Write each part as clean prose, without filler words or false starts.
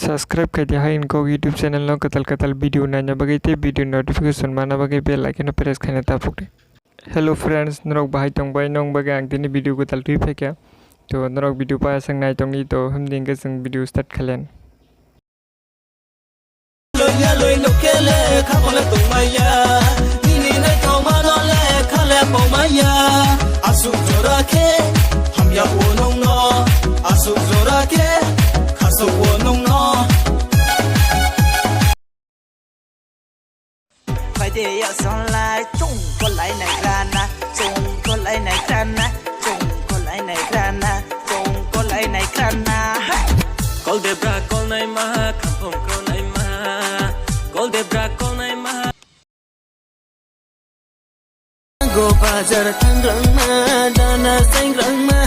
Subscribe कर दिया है इनको यूट्यूब चैनल नो कतल वीडियो नाना बगे ते वीडियो नोटिफिकेशन माना बगे बेल आइकन प्रेस खाने तापुके। हेलो फ्रेंड्स नरक बाहाय तंबाय नंग बगे आं दिनै वीडियो को तलटुइ फैका तो नरक वीडियो पा संग नाय तंगनि तो हम दिंगे जों video start खालेन। Để ở son lại chung con lại này ra na chung con lại này ra na chung con lại này ra na chung con lại này ra na Call the bra call này mà khăm phong call này mà call the bra call này mà go bazar thang rang ma dana sang rang ma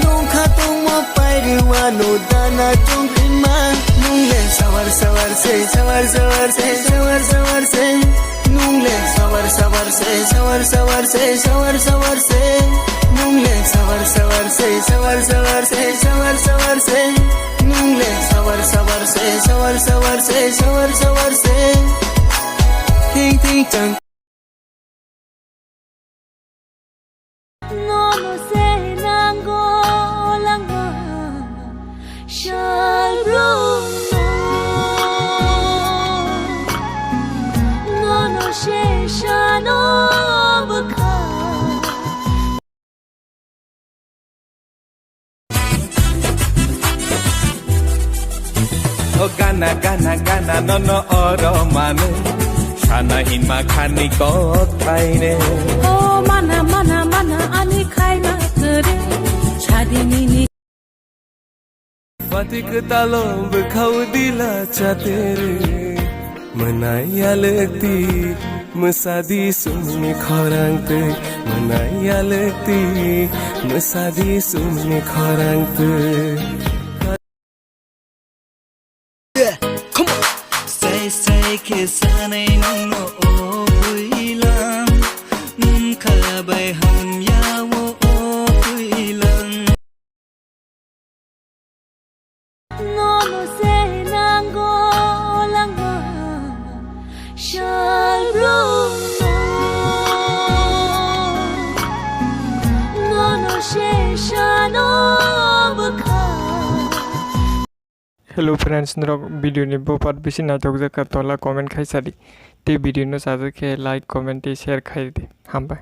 nung khatung mo pai riwa no dana chung rin ma nung le sawar sawar se sawar sawar se sawar sawar se nung le sawar sawar se sawar sawar se sawar sawar se nung le sawar sawar se sawar sawar se sawar sawar se nung le sawar sawar se sawar sawar se sawar sawar se ting ting chang Nono se nango langa shalruno Nono she shano baka Oh gana gana gana nono oro manu sana hin ma khani ko thaine Oh mana mana mana ani khai na kare chadini ni Fatik talo bkhau dila chatere manaya lekti musadi sumni khorang te manaya lekti musadi sumni khorang te say kisanay nung oilang nung kalabay ham yawo oilang Nono se nango langa shalruno Nono she shano baka hello friends नरक video ने बो part बेसी नाटक जका तला comment खाइ सारी ते वीडियो न साजके लाइक कमेंट शेयर खाइ दे हामबाय।